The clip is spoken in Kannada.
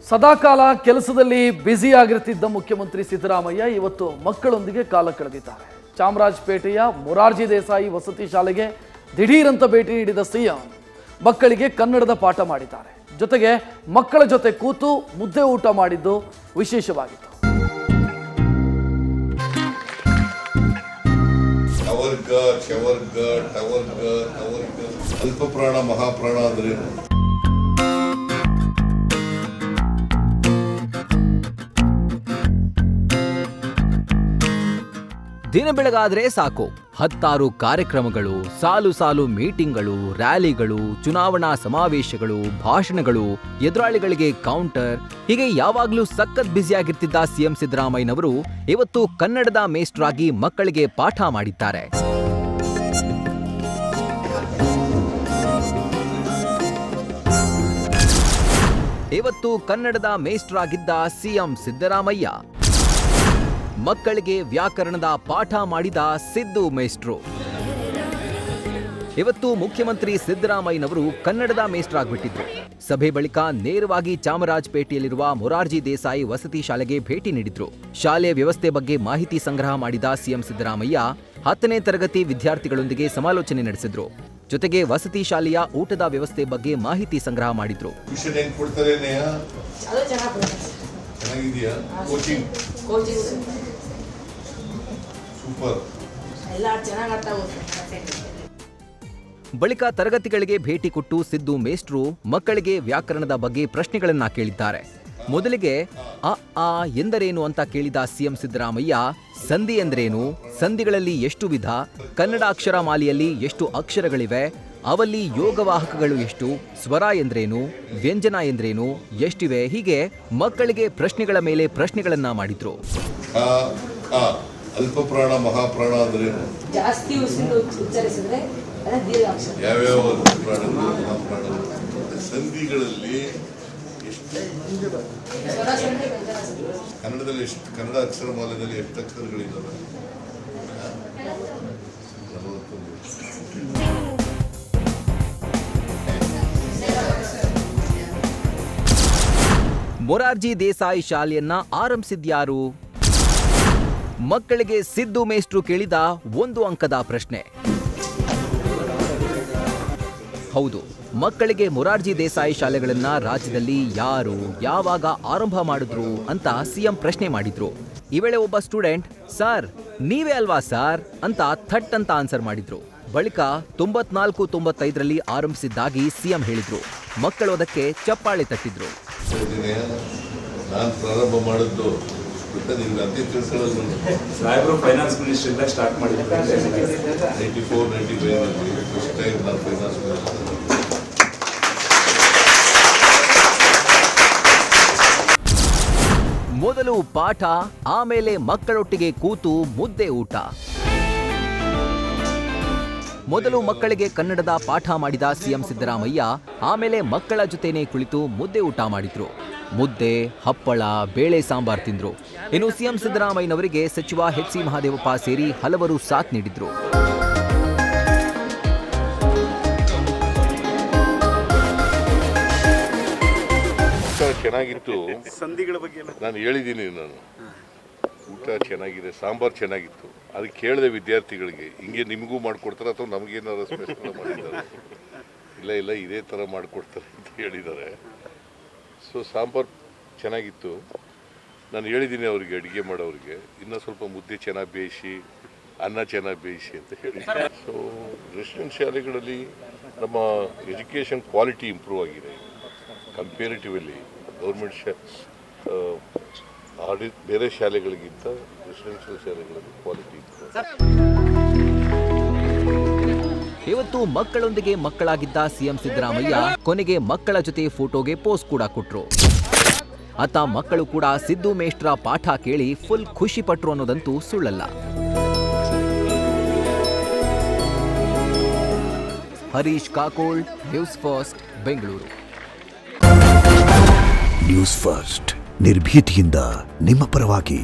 ಸದಾಕಾಲ ಕೆಲಸದಲ್ಲಿ ಬ್ಯುಸಿ ಆಗಿರ್ತಿದ್ದ ಮುಖ್ಯಮಂತ್ರಿ ಸಿದ್ದರಾಮಯ್ಯ ಇವತ್ತು ಮಕ್ಕಳೊಂದಿಗೆ ಕಾಲ ಕಳೆದಿದ್ದಾರೆ. ಚಾಮರಾಜಪೇಟೆಯ ಮೊರಾರ್ಜಿ ದೇಸಾಯಿ ವಸತಿ ಶಾಲೆಗೆ ದಿಢೀರಂತ ಭೇಟಿ ನೀಡಿದ ಸಿಎಂ ಮಕ್ಕಳಿಗೆ ಕನ್ನಡದ ಪಾಠ ಮಾಡಿದ್ದಾರೆ. ಜೊತೆಗೆ ಮಕ್ಕಳ ಜೊತೆ ಕೂತು ಮುದ್ದೆ ಊಟ ಮಾಡಿದ್ದು ವಿಶೇಷವಾಗಿತ್ತು. ಅಲ್ಪ ಪ್ರಾಣ ಮಹಾಪ್ರಾಣ ಅಂದ್ರೆ ದಿನ ಬೆಳಗಾದ್ರೆ ಸಾಕು, 10 ಕಾರ್ಯಕ್ರಮಗಳು, ಸಾಲು ಸಾಲು ಮೀಟಿಂಗ್ಗಳು, ರ್ಯಾಲಿಗಳು, ಚುನಾವಣಾ ಸಮಾವೇಶಗಳು, ಭಾಷಣಗಳು, ಎದುರಾಳಿಗಳಿಗೆ ಕೌಂಟರ್, ಹೀಗೆ ಯಾವಾಗ್ಲೂ ಸಖತ್ ಬ್ಯುಸಿಯಾಗಿರ್ತಿದ್ದ ಸಿಎಂ ಸಿದ್ದರಾಮಯ್ಯನವರು ಇವತ್ತು ಕನ್ನಡದ ಮೇಷ್ಟ್ರಾಗಿ ಮಕ್ಕಳಿಗೆ ಪಾಠ ಮಾಡಿದ್ದಾರೆ. ಇವತ್ತು ಕನ್ನಡದ ಮೇಷ್ಟ್ರಾಗಿದ್ದ ಸಿಎಂ ಸಿದ್ದರಾಮಯ್ಯ ಮಕ್ಕಳಿಗೆ ವ್ಯಾಕರಣದ ಪಾಠ ಮಾಡಿದ ಸಿದ್ದು ಮೇಷ್ಟ್ರು. ಇವತ್ತು ಮುಖ್ಯಮಂತ್ರಿ ಸಿದ್ದರಾಮಯ್ಯನವರು ಕನ್ನಡದ ಮೇಷ್ಟ್ರಾಗ್ಬಿಟ್ಟಿದ್ರು. ಸಭೆ ಬಳಿಕ ನೇರವಾಗಿ ಚಾಮರಾಜಪೇಟೆಯಲ್ಲಿರುವ ಮೊರಾರ್ಜಿ ದೇಸಾಯಿ ವಸತಿ ಶಾಲೆಗೆ ಭೇಟಿ ನೀಡಿದ್ರು. ಶಾಲೆಯ ವ್ಯವಸ್ಥೆ ಬಗ್ಗೆ ಮಾಹಿತಿ ಸಂಗ್ರಹ ಮಾಡಿದ ಸಿಎಂ ಸಿದ್ದರಾಮಯ್ಯ 10ನೇ ತರಗತಿ ವಿದ್ಯಾರ್ಥಿಗಳೊಂದಿಗೆ ಸಮಾಲೋಚನೆ ನಡೆಸಿದ್ರು. ಜೊತೆಗೆ ವಸತಿ ಶಾಲೆಯ ಊಟದ ವ್ಯವಸ್ಥೆ ಬಗ್ಗೆ ಮಾಹಿತಿ ಸಂಗ್ರಹ ಮಾಡಿದ್ರು. ಬಳಿಕ ತರಗತಿಗಳಿಗೆ ಭೇಟಿ ಕೊಟ್ಟು ಸಿದ್ದು ಮೇಷ್ಟ್ರು ಮಕ್ಕಳಿಗೆ ವ್ಯಾಕರಣದ ಬಗ್ಗೆ ಪ್ರಶ್ನೆಗಳನ್ನ ಕೇಳಿದ್ದಾರೆ. ಮೊದಲಿಗೆ ಅ ಆ ಎಂದರೇನು ಅಂತ ಕೇಳಿದ ಸಿಎಂ ಸಿದ್ದರಾಮಯ್ಯ, ಸಂಧಿ ಎಂದರೇನು, ಸಂಧಿಗಳಲ್ಲಿ ಎಷ್ಟು ವಿಧ, ಕನ್ನಡ ಅಕ್ಷರ ಮಾಲೆಯಲ್ಲಿ ಎಷ್ಟು ಅಕ್ಷರಗಳಿವೆ, ಅವಲ್ಲಿ ಯೋಗವಾಹಕಗಳು ಎಷ್ಟು, ಸ್ವರ ಎಂದ್ರೇನು, ವ್ಯಂಜನ ಎಂದ್ರೇನು, ಎಷ್ಟಿವೆ, ಹೀಗೆ ಮಕ್ಕಳಿಗೆ ಪ್ರಶ್ನೆಗಳ ಮೇಲೆ ಪ್ರಶ್ನೆಗಳನ್ನ ಮಾಡಿದ್ರು. ಅಲ್ಪ ಪ್ರಾಣ ಮಹಾಪ್ರಾಣ ಅಂದ್ರೆ ಜಾಸ್ತಿ ಉಚ್ಚರಿಸಿದ್ರೆ ಯಾವ್ಯಾವ ಪ್ರಾಣ ಮಹಾಪ್ರಾಣ, ಸಂಧಿಗಳಲ್ಲಿ ಎಷ್ಟು, ಕನ್ನಡದಲ್ಲಿ ಎಷ್ಟು, ಕನ್ನಡ ಅಕ್ಷರ ಮಾಲೆಯಲ್ಲಿ ಎಷ್ಟು ಅಕ್ಷರಗಳಿದ್ದಾವೆ? ಮೊರಾರ್ಜಿ ದೇಸಾಯಿ ಶಾಲೆಯನ್ನ ಆರಂಭಿಸಿದ್ಯಾರು? ಮಕ್ಕಳಿಗೆ ಸಿದ್ದು ಮೇಷ್ಟ್ರು ಕೇಳಿದ 1 ಅಂಕದ ಪ್ರಶ್ನೆ. ಹೌದು, ಮಕ್ಕಳಿಗೆ ಮೊರಾರ್ಜಿ ದೇಸಾಯಿ ಶಾಲೆಗಳನ್ನ ರಾಜ್ಯದಲ್ಲಿ ಯಾರು ಯಾವಾಗ ಆರಂಭ ಮಾಡಿದ್ರು ಅಂತ ಸಿಎಂ ಪ್ರಶ್ನೆ ಮಾಡಿದ್ರು. ಈ ವೇಳೆ ಒಬ್ಬ ಸ್ಟೂಡೆಂಟ್, ಸರ್ ನೀವೇ ಅಲ್ವಾ ಸರ್ ಅಂತ ಥಟ್ ಅಂತ ಆನ್ಸರ್ ಮಾಡಿದ್ರು. ಬಳಿಕ 94-95ರಲ್ಲಿ ಆರಂಭಿಸಿದ್ದಾಗಿ ಸಿಎಂ ಹೇಳಿದ್ರು. ಮಕ್ಕಳು ಅದಕ್ಕೆ ಚಪ್ಪಾಳೆ ತಟ್ಟಿದ್ರು. ನಾನು ಪ್ರಾರಂಭ ಮಾಡಿದ್ದು ಸಾಹೇಬ್ರು ಫೈನಾನ್ಸ್ ಮಿನಿಸ್ಟ್ರಿಂದ ಸ್ಟಾರ್ಟ್ ಮಾಡಿದ್ರು. 94-95 ಫಸ್ಟ್ ಟೈಮ್ ನಾನು ಫೈನಾನ್ಸ್ ಮಿನಿಸ್ಟರ್. ಮೊದಲು ಪಾಠ, ಆಮೇಲೆ ಮಕ್ಕಳೊಟ್ಟಿಗೆ ಕೂತು ಮುದ್ದೆ ಊಟ. ಮೊದಲು ಮಕ್ಕಳಿಗೆ ಕನ್ನಡದ ಪಾಠ ಮಾಡಿದ ಸಿಎಂ ಸಿದ್ದರಾಮಯ್ಯ ಆಮೇಲೆ ಮಕ್ಕಳ ಜೊತೆನೆ ಕುಳಿತು ಮುದ್ದೆ ಊಟ ಮಾಡಿದ್ರು. ಮುದ್ದೆ, ಹಪ್ಪಳ, ಬೇಳೆ ಸಾಂಬಾರ್ ತಿಂದ್ರು. ಇನ್ನು ಸಿಎಂ ಸಿದ್ದರಾಮಯ್ಯನವರಿಗೆ ಸಚಿವ ಎಚ್.ಸಿ. ಮಹದೇವಪ್ಪ ಸೇರಿ ಹಲವರು ಸಾಥ್ ನೀಡಿದ್ರು. ಚೆನ್ನಾಗಿತ್ತು. ಸಂಧಿಗಳ ಬಗ್ಗೆ ನಾನು ಹೇಳಿದ್ದೀನಿ. ನಾನು ಊಟ ಚೆನ್ನಾಗಿದೆ, ಸಾಂಬಾರ್ ಚೆನ್ನಾಗಿತ್ತು. ಅದಕ್ಕೆ ಕೇಳಿದೆ ವಿದ್ಯಾರ್ಥಿಗಳಿಗೆ, ಹಿಂಗೆ ನಿಮಗೂ ಮಾಡಿಕೊಡ್ತಾರೆ ಅಥವಾ ನಮಗೇನಾದ್ರು ಸ್ಪೆಷಲ್ ಮಾಡಿದ್ದಾರೆ? ಇಲ್ಲ ಇದೇ ಥರ ಮಾಡಿಕೊಡ್ತಾರೆ ಅಂತ ಹೇಳಿದ್ದಾರೆ. ಸೊ ಸಾಂಬಾರ್ ಚೆನ್ನಾಗಿತ್ತು. ನಾನು ಹೇಳಿದ್ದೀನಿ ಅವರಿಗೆ, ಅಡುಗೆ ಮಾಡೋರಿಗೆ, ಇನ್ನೂ ಸ್ವಲ್ಪ ಮುದ್ದೆ ಚೆನ್ನಾಗಿ ಬೇಯಿಸಿ, ಅನ್ನ ಚೆನ್ನಾಗಿ ಬೇಯಿಸಿ ಅಂತ ಹೇಳಿದ್ದೀನಿ. ಸೊ ರೆಸಿಡೆನ್ಸ್ ಶಾಲೆಗಳಲ್ಲಿ ನಮ್ಮ ಎಜುಕೇಷನ್ ಕ್ವಾಲಿಟಿ ಇಂಪ್ರೂವ್ ಆಗಿದೆ. ಕಂಪೇರಿಟಿವ್ಲಿ ಗೌರ್ಮೆಂಟ್ ಬೇರೆ ಶಾಲೆಗಳಿಗಿಂತ ರೆಸಿಡೆನ್ಷಿಯಲ್ ಶಾಲೆಗಳಲ್ಲಿ ಕ್ವಾಲಿಟಿ ಇಂಪ್ರೂವ್. ಇವತ್ತು ಮಕ್ಕಳೊಂದಿಗೆ ಮಕ್ಕಳಾಗಿದ್ದ ಸಿಎಂ ಸಿದ್ದರಾಮಯ್ಯ ಕೊನೆಗೆ ಮಕ್ಕಳ ಜೊತೆ ಫೋಟೋಗೆ ಪೋಸ್ ಕೂಡ ಕೊಟ್ರು. ಅತ್ತ ಮಕ್ಕಳು ಕೂಡ ಸಿದ್ದು ಮೇಷ್ಟ್ರ ಪಾಠ ಕೇಳಿ ಫುಲ್ ಖುಷಿ ಪಟ್ರು ಅನ್ನೋದಂತೂ ಸುಳ್ಳಲ್ಲ. Harish Kakol, news first, Bengaluru. News first ನಿರ್ಭೀತಿಯಿಂದ ನಿಮ್ಮ ಪರವಾಗಿ.